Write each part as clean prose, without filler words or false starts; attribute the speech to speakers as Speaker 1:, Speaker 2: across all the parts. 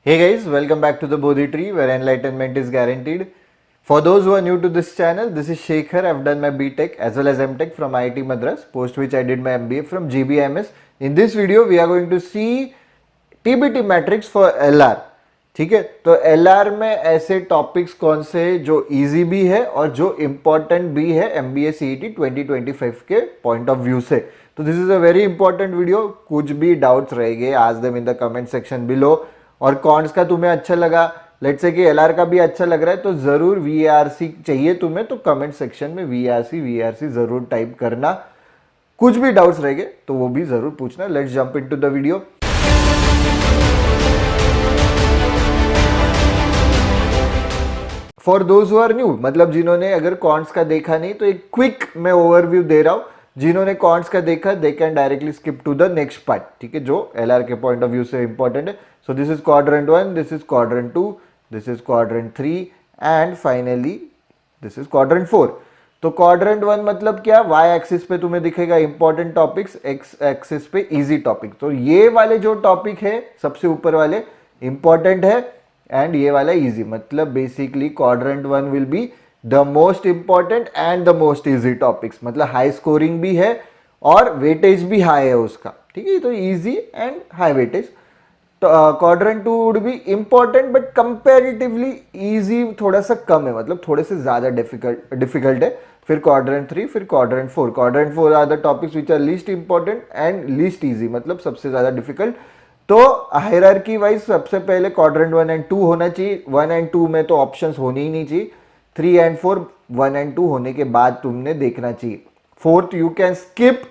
Speaker 1: Hey guys, welcome back to the Bodhi Tree where enlightenment is guaranteed. For those who are new to this channel, this is Shekhar. I've done my BTech as well as MTech from IIT Madras, post which I did my MBA from GBIMS. In this video, we are going to see TBT metrics for LR. ठीक है, तो LR में ऐसे topics कौन से जो easy भी है और जो इम्पोर्टेंट भी है MBA CET 2025 के पॉइंट ऑफ व्यू से. तो this is a very important video. कुछ भी डाउट्स रहेंगे, आज them in the comment section below. और कॉन्स का तुम्हें अच्छा लगा, लेट्स से कि LR का भी अच्छा लग रहा है, तो जरूर VRC चाहिए तुम्हें, तो कमेंट सेक्शन में VRC जरूर टाइप करना. कुछ भी डाउट्स रहेंगे तो वो भी जरूर पूछना. Let's jump into the video. For those who are new, मतलब जिन्होंने अगर कॉन्ट्स का देखा नहीं तो एक क्विक मैं ओवरव्यू दे रहा हूं. जिन्होंने कॉन्ट्स का देखा they can directly skip to the next part. ठीक है, जो LR के पॉइंट ऑफ व्यू से इंपॉर्टेंट है. So this is quadrant 1, this is quadrant 2, this is quadrant 3 and finally this is quadrant 4. तो क्वाड्रेंट 1 मतलब क्या, वाई एक्सिस पे तुम्हें दिखेगा इंपॉर्टेंट टॉपिक्स, एक्स एक्सिस पे इजी टॉपिक. तो ये वाले जो टॉपिक है सबसे ऊपर वाले इंपॉर्टेंट है एंड ये वाला इजी. मतलब basically quadrant 1 will be the most important and the most easy topics. मतलब हाई स्कोरिंग भी है और वेटेज भी हाई है उसका. ठीक है, तो इजी एंड हाई वेटेज. तो quadrant 2 would be important but comparatively easy थोड़ा सा कम है, मतलब थोड़े से ज्यादा डिफिकल्ट है. फिर क्वाड्रेंट 3, फिर quadrant 4. Quadrant 4 are the topics which are least important and least easy, मतलब सबसे ज्यादा डिफिकल्ट. तो हायरार्की वाइज सबसे पहले क्वाड्रेंट 1 एंड 2 होना चाहिए. 1 एंड 2 में तो ऑप्शंस होने ही नहीं चाहिए. 3 एंड 4 1 एंड 2 होने के बाद तुमने देखना चाहिए. Fourth you can skip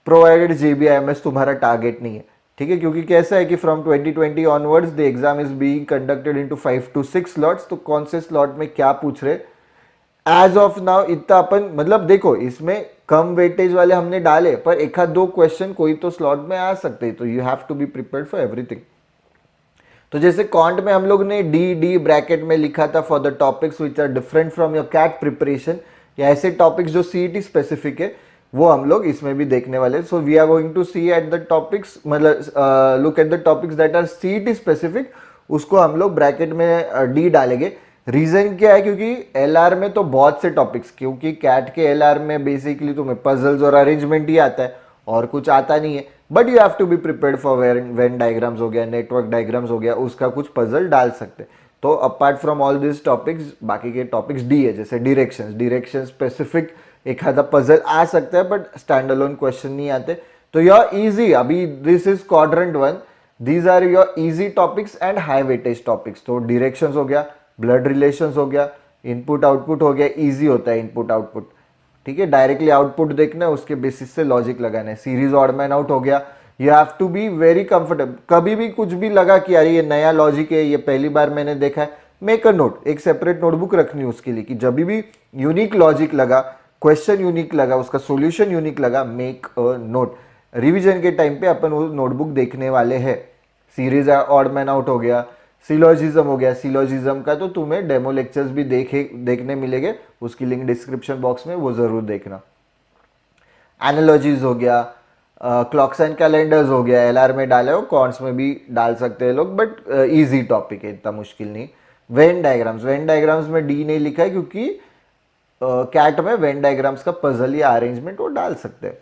Speaker 1: provided JBIMS तुम्हारा टारगेट नहीं है. ठीक है, क्योंकि कैसा है कि from 2020 onwards the exam is being conducted into 5 to 6 slots. तो कौन से स्लॉट में क्या पूछ रहे एज ऑफ नाउ इतना अपन, मतलब देखो इसमें कम वेटेज वाले हमने डाले पर एक आध दो क्वेश्चन कोई तो स्लॉट में आ सकते हैं. तो you have to be prepared for everything. तो जैसे कॉन्ट में हम लोग ने डी ब्रैकेट में लिखा था for the topics which are different from your CAT preparation, या ऐसे टॉपिक्स जो CET स्पेसिफिक है वो हम लोग इसमें भी देखने वाले. So we are going to see at the topics, मतलब look at the topics that are CET specific, उसको हम लोग ब्रैकेट में D डालेंगे. रीजन क्या है, क्योंकि LR में तो बहुत से टॉपिक्स, क्योंकि कैट के LR में बेसिकली तुम्हें पजल्स और अरेंजमेंट ही आता है और कुछ आता नहीं है. But you have to be prepared for when diagrams हो गया, नेटवर्क डायग्राम्स हो गया, उसका कुछ पजल डाल सकते. तो apart from all this topics बाकी के टॉपिक्स D है, जैसे डिरेक्शन स्पेसिफिक एक आधा पजल आ सकता है बट स्टैंड अलोन क्वेश्चन नहीं आते. तो योर इजी, अभी this is quadrant 1, these are your easy topics and high weightage topics. तो डिरेक्शंस हो गया, ब्लड रिलेशंस हो गया, इनपुट आउटपुट हो गया, इजी होता है इनपुट आउटपुट. ठीक है, डायरेक्टली आउटपुट देखना है, उसके बेसिस से लॉजिक लगाना है. सीरीज ऑड मैन आउट हो गया. You have to be very comfortable. कभी भी कुछ भी लगा कि यार ये नया लॉजिक है, ये पहली बार मैंने देखा है, मेक अ नोट. एक सेपरेट नोटबुक रखनी है उसके लिए कि जब भी यूनिक लॉजिक लगा, क्वेश्चन यूनिक लगा, उसका सॉल्यूशन यूनिक लगा, मेक अ नोट. रिवीजन के टाइम पे अपन वो नोटबुक देखने वाले हैं. सीरीज ऑड मैन आउट हो गया, सिलोजिज्म हो गया. सिलोजिज्म का तो तुम्हें डेमो लेक्चर्स भी देखने मिलेंगे, उसकी लिंक डिस्क्रिप्शन बॉक्स में, वो जरूर देखना. एनालॉजीज हो गया, क्लॉक्स एंड कैलेंडर्स हो गया, LR में डाले हो, कॉन्ट्स में भी डाल सकते हैं लोग, बट इजी टॉपिक है, इतना मुश्किल नहीं. वेन डायग्राम्स में D नहीं लिखा है क्योंकि कैट में वेन डायग्राम्स का पजल या अरेंजमेंट वो डाल सकते हैं.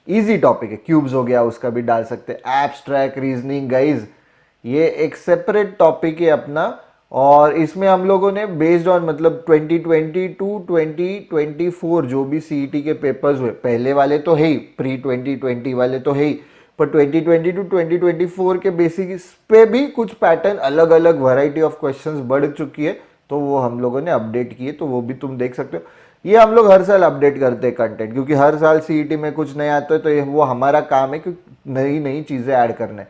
Speaker 1: इजी टॉपिक है. क्यूब्स हो गया, उसका भी डाल सकते हैं. एब्स्ट्रैक्ट रीजनिंग गाइज, ये एक सेपरेट टॉपिक है अपना, और इसमें हम लोगों ने बेस्ड ऑन, मतलब 2020 to 2024 जो भी CET के पेपर्स हुए, पहले वाले तो है ही, प्री 2020 वाले तो है ही, पर 2020 to 2024 के बेसिस पे भी कुछ पैटर्न, अलग अलग वैरायटी ऑफ क्वेश्चंस बढ़ चुकी है, तो वो हम लोगों ने अपडेट किए, तो वो भी तुम देख सकते हो. ये हम लोग हर साल अपडेट करते हैं कंटेंट, क्योंकि हर साल CET में कुछ नया आता है, तो ये वो हमारा काम है कि नई नई चीजें ऐड करना है.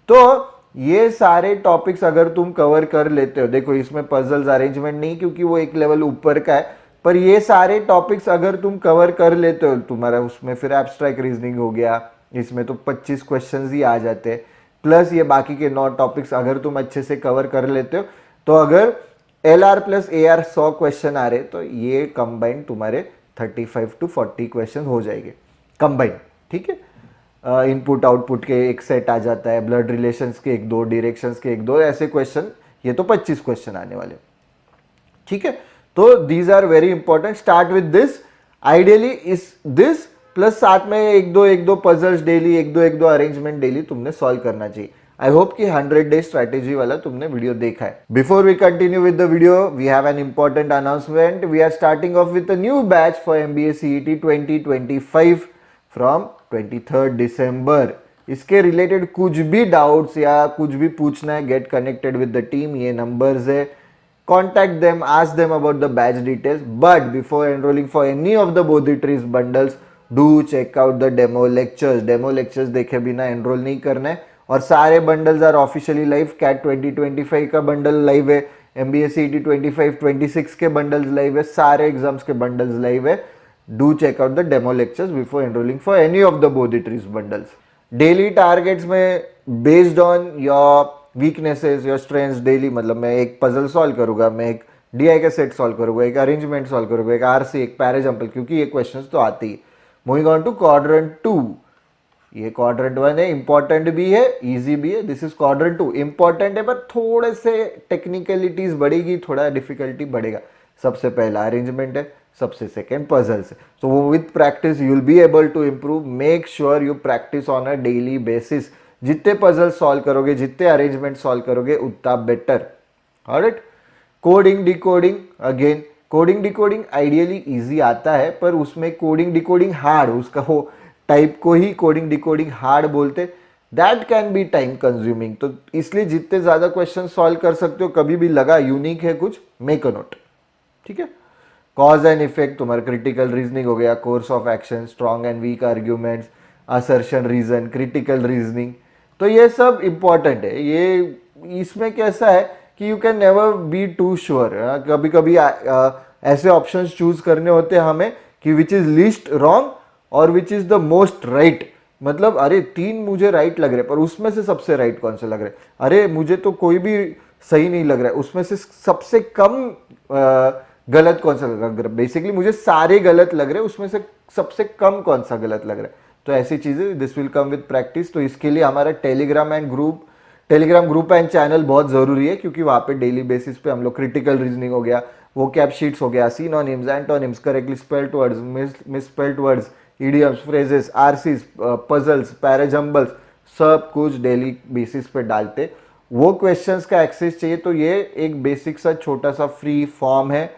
Speaker 1: तो ये सारे टॉपिक्स अगर तुम कवर कर लेते हो, देखो इसमें पजल्स अरेंजमेंट नहीं क्योंकि वो एक लेवल ऊपर का है, पर ये सारे टॉपिक्स अगर तुम कवर कर लेते हो, तुम्हारा उसमें फिर एब्स्ट्रैक्ट रीजनिंग हो गया, इसमें तो 25 क्वेश्चंस ही आ जाते हैं, प्लस ये बाकी के 9 टॉपिक्स अगर तुम अच्छे से कवर कर लेते हो, तो अगर LR प्लस AR 100 क्वेश्चन आ रहे, तो ये कंबाइंड तुम्हारे 35 to 40 क्वेश्चन हो जाएंगे कंबाइंड. ठीक है, इनपुट आउटपुट के एक सेट आ जाता है, ब्लड रिलेशंस के एक दो, डायरेक्शंस के एक दो, ऐसे क्वेश्चन ये तो 25 क्वेश्चन आने वाले, ठीक है। तो these are very important, start with this, ideally is this plus साथ में एक दो पजल्स डेली, एक दो अरेंजमेंट डेली तुमने सॉल्व करना चाहिए। आई होप कि 100 डे स्ट्रैटेजी वाला तुमने वीडियो देखा है। Before we continue with the video, we have an important announcement. We are starting off with a new batch for MBA CET 2025 from 23 December. इसके related कुछ भी डाउट्स या कुछ भी पूछना है, get connected with the team, ये numbers है, contact them, ask them about the batch details. But before enrolling for any of the Bodhitrees bundles, do check out the demo lectures. Demo lectures देखे बिना enroll नहीं करना है। और सारे bundles are officially live। CAT 2025 का bundle live है, MBA CET 25-26 के bundles live है, सारे exams के bundles live है। Do check out the demo lectures before enrolling for any of the Bodhitrees bundles. Daily targets में based on your वीकनेसेस या strengths daily, मतलब मैं एक पजल सॉल्व करूंगा, मैं एक DI का सेट सॉल्व करूंगा, एक अरेंजमेंट सॉल्व करूंगा, एक RC, एक पैराजम्पल, क्योंकि ये क्वेश्चंस तो आती है। मूविंग ऑन टू क्वाड्रेंट 2, ये क्वाड्रेंट 1 है, इंपॉर्टेंट भी है, इजी भी है। दिस इज क्वाड्रेंट 2, इंपॉर्टेंट है पर थोड़े से टेक्निकलिटीज बढ़ेगी, थोड़ा डिफिकल्टी बढ़ेगा। सबसे पहला अरेंजमेंट है, सबसे सेकेंड पजल्स है। सो वो with practice you will be able to improve. Make sure you practice on a daily basis. जितने पजल सॉल्व करोगे, जितने अरेंजमेंट सॉल्व करोगे, उतना better. Alright, coding decoding, again coding decoding ideally easy आता है, पर उसमें कोडिंग डिकोडिंग हार्ड, उसका वो टाइप को ही कोडिंग डिकोडिंग हार्ड बोलते, that can be time consuming. तो इसलिए जितने ज्यादा क्वेश्चन सॉल्व कर सकते हो, कभी भी लगा यूनिक है कुछ, मेक अ नोट, ठीक है। कॉज एंड इफेक्ट तुम्हारा क्रिटिकल रीजनिंग हो गया, course of action, strong and weak arguments, assertion reason, critical reasoning, तो ये सब इंपॉर्टेंट है। ये इसमें कैसा है कि you can never be too sure. कभी कभी ऐसे ऑप्शंस चूज करने होते हैं हमें कि विच इज लीस्ट रॉन्ग और which is the most right. मतलब अरे 3 मुझे राइट लग रहे, पर उसमें से सबसे राइट कौन से लग रहे, अरे मुझे तो कोई भी सही नहीं लग रहा है, उसमें से सबसे कम गलत कौन सा लग रहा है। बेसिकली मुझे सारे गलत लग रहे, उसमें से सबसे कम कौन सा गलत लग रहा है। तो ऐसी चीजें this will come with practice. तो इसके लिए हमारा टेलीग्राम ग्रुप एंड चैनल बहुत जरूरी है, क्योंकि वहां पे डेली बेसिस पे हम लोग क्रिटिकल रीजनिंग हो गया, वोकैब शीट्स हो गया, synonyms, antonyms, correctly spelled words, misspelled words, idioms, phrases, RCs, puzzles, parajumbles, सब कुछ डेली बेसिस पे डालते। वो क्वेश्चंस का एक्सेस चाहिए तो ये एक बेसिक सा छोटा सा फ्री फॉर्म है,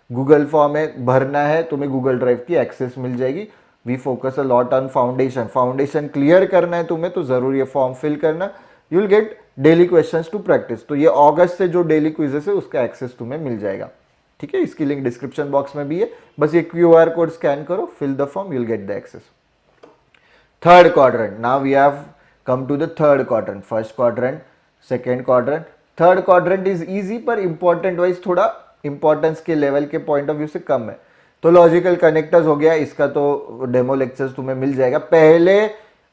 Speaker 1: गूगल फॉर्म है, भरना है, तुम्हें गूगल ड्राइव की एक्सेस मिल जाएगी। We focus a lot on foundation clear करना है तुम्हें, तो जरूरी है फॉर्म फिल करना। You will get daily questions to practice. तो ये अगस्त से जो डेली क्विजेस है उसका एक्सेस तुम्हें मिल जाएगा, ठीक है। इसकी लिंक डिस्क्रिप्शन बॉक्स में भी है, बस ये QR कोड स्कैन करो, fill the form, you will get the access. Third quadrant, now we have come to the third quadrant. First quadrant, second quadrant, third quadrant is easy, पर important wise थोड़ा importance के level के point of view से कम है। तो logical connectors हो गया, इसका तो डेमो लेक्चर्स तुम्हें मिल जाएगा। पहले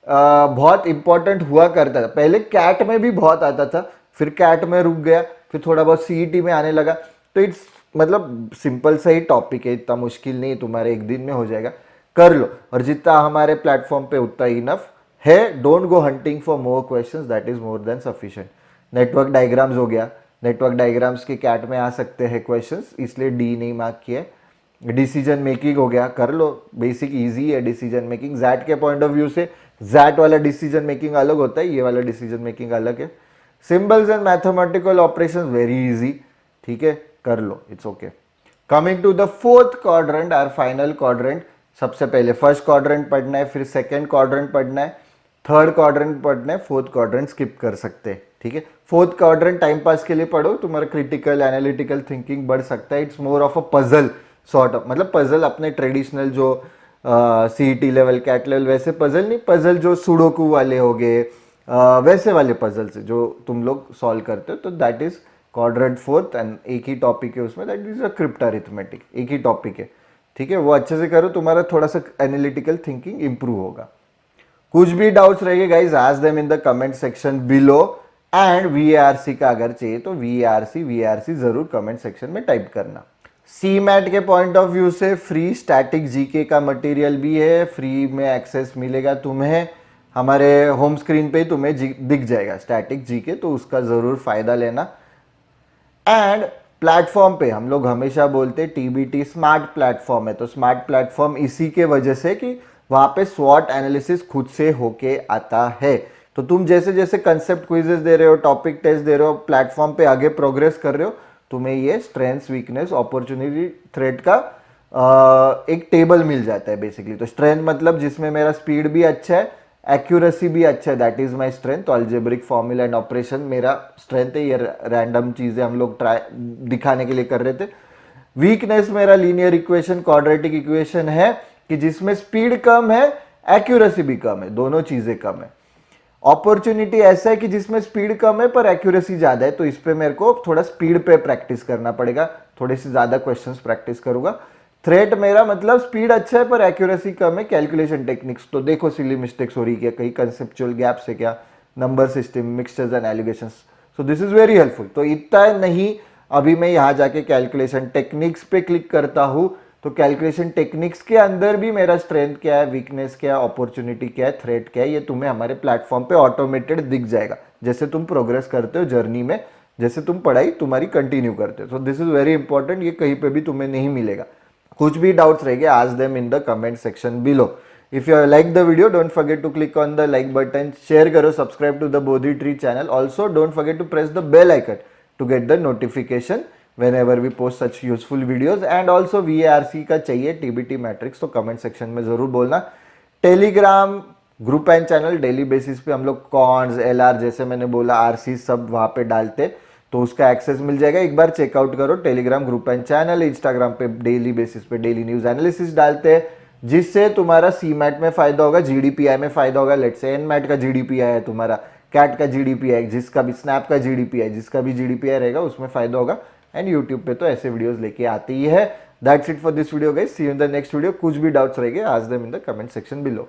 Speaker 1: बहुत इंपॉर्टेंट हुआ करता था, पहले कैट में भी बहुत आता था, फिर कैट में रुक गया, फिर थोड़ा बहुत CET में आने लगा। तो इट्स मतलब सिंपल सा ही टॉपिक है, इतना मुश्किल नहीं, तुम्हारे एक दिन में हो जाएगा, कर लो। और जितना हमारे प्लेटफॉर्म पे उतना इनफ है। Don't go hunting for more questions, that is more than sufficient. Network diagrams हो गया, नेटवर्क डायग्राम्स के कैट में आ सकते हैं क्वेश्चंस, इसलिए D नहीं मार्क किया। डिसीजन मेकिंग हो गया, कर लो, बेसिक इजी है डिसीजन मेकिंग। जैट के पॉइंट ऑफ व्यू से जैट वाला डिसीजन मेकिंग अलग होता है, ये वाला डिसीजन मेकिंग अलग है। Symbols and mathematical operations very easy, ठीक है, कर लो, it's okay. Coming to the fourth quadrant, our final quadrant. सबसे पहले फर्स्ट क्वाड्रेंट पढ़ना है, फिर सेकेंड क्वाड्रेंट पढ़ना है, थर्ड क्वाड्रेंट पढ़ना है, फोर्थ क्वाड्रेंट स्किप कर सकते हैं, ठीक है। फोर्थ क्वाड्रेंट टाइम पास के लिए पढ़ो, तुम्हारा क्रिटिकल एनालिटिकल थिंकिंग बढ़ सकता है। It's more of a puzzle sort of, मतलब पजल अपने ट्रेडिशनल जो CET लेवल, कैट लेवल वैसे पजल नहीं, पजल जो सुडोकू वाले हो गए, वैसे वाले पजल से जो तुम लोग सॉल्व करते हो। तो that is quadrant fourth, and एक ही टॉपिक है उसमें, that is a crypt arithmetic, एक ही टॉपिक है, ठीक है। वो अच्छे से करो, तुम्हारा थोड़ा सा एनालिटिकल थिंकिंग इंप्रूव होगा। कुछ भी डाउट्स रहेंगे guys, ask them in the comment section below. And VARC का अगर चाहिए तो VARC जरूर कमेंट सेक्शन में टाइप करना। CMAT के पॉइंट ऑफ व्यू से फ्री स्टैटिक GK का मटेरियल भी है, फ्री में एक्सेस मिलेगा तुम्हें, हमारे होम स्क्रीन पे ही तुम्हें दिख जाएगा स्टैटिक GK, तो उसका जरूर फायदा लेना। एंड प्लेटफॉर्म पे हम लोग हमेशा बोलते टीबीटी स्मार्ट प्लेटफॉर्म है, तो स्मार्ट प्लेटफॉर्म इसी के वजह से कि वहां पे स्वॉट एनालिसिस खुद से होके आता है। तो तुम जैसे जैसे कंसेप्ट क्विजेस दे रहे हो, टॉपिक टेस्ट दे रहे हो, प्लेटफॉर्म पे आगे प्रोग्रेस कर रहे हो, तुम्हें ये स्ट्रेंथ्स, वीकनेस, अपॉर्चुनिटी, थ्रेट का एक टेबल मिल जाता है बेसिकली। तो स्ट्रेंथ मतलब जिसमें मेरा स्पीड भी अच्छा है, एक्यूरेसी भी अच्छा है, दैट इज माय स्ट्रेंथ। तो अल्जेब्रिक फॉर्मूला एंड ऑपरेशन मेरा स्ट्रेंथ है, ये रैंडम चीजें हम लोग ट्राई दिखाने के लिए कर रहे थे। वीकनेस मेरा लीनियर इक्वेशन, क्वाड्रेटिक इक्वेशन है कि जिसमें स्पीड कम है, एक्यूरेसी भी कम है, दोनों चीजें कम है। अपॉर्चुनिटी ऐसा है कि जिसमें स्पीड कम है पर एक्यूरेसी ज्यादा है, तो इस पे मेरे को थोड़ा स्पीड पे प्रैक्टिस करना पड़ेगा, थोड़ी सी ज्यादा क्वेश्चंस प्रैक्टिस करूंगा। थ्रेट मेरा मतलब स्पीड अच्छा है पर एक्यूरेसी कम है, कैलकुलेशन टेक्निक्स तो देखो सिली मिस्टेक्स हो रही है, कहीं कंसेप्चुअल गैप्स है क्या, number system, mixtures and allegations, so this is very helpful. तो इतना नहीं, अभी मैं यहां जाके कैलकुलेशन टेक्निक्स पे क्लिक करता हूं, तो कैलकुलेशन टेक्निक्स के अंदर भी मेरा स्ट्रेंथ क्या है, वीकनेस क्या है, अपॉर्चुनिटी क्या है, थ्रेट क्या है, ये तुम्हें हमारे प्लेटफॉर्म पे ऑटोमेटेड दिख जाएगा जैसे तुम प्रोग्रेस करते हो जर्नी में, जैसे तुम पढ़ाई तुम्हारी कंटिन्यू करते हो। सो दिस इज वेरी इंपॉर्टेंट, ये कहीं पे भी तुम्हें नहीं मिलेगा। कुछ भी डाउट्स रहेंगे, ask them in the comment section below. If you like the video, don't forget to click on the like button, share करो, subscribe to the Bodhi Tree channel. Also, don't forget to press the bell icon to get the notification whenever we post such useful videos. And also VARC का चाहिए TBT matrix, तो comment section में जरूर बोलना। Telegram group and channel, daily basis पे हम लोग cons, LR, जैसे मैंने बोला RC सब वहां पे डालते, तो उसका एक्सेस मिल जाएगा। एक बार चेकआउट करो Telegram group and channel. Instagram पे डेली बेसिस पे डेली न्यूज एनालिसिस डालते हैं, जिससे तुम्हारा सीमैट में फायदा होगा, जीडीपीआई में फायदा होगा। लेट्स से एनमैट का जीडीपीआई है, तुम्हारा कैट का जीडीपीआई, जिसका भी स्नैप का जीडीपीआई, जिसका भी जीडीपीआई रहेगा उसमें फायदा होगा। एंड यूट्यूब पे तो ऐसे वीडियोस लेके आती ही है। That's it for this video guys, see you in the next video. कुछ भी डाउट्स रहेंगे, ask them in the comment section below.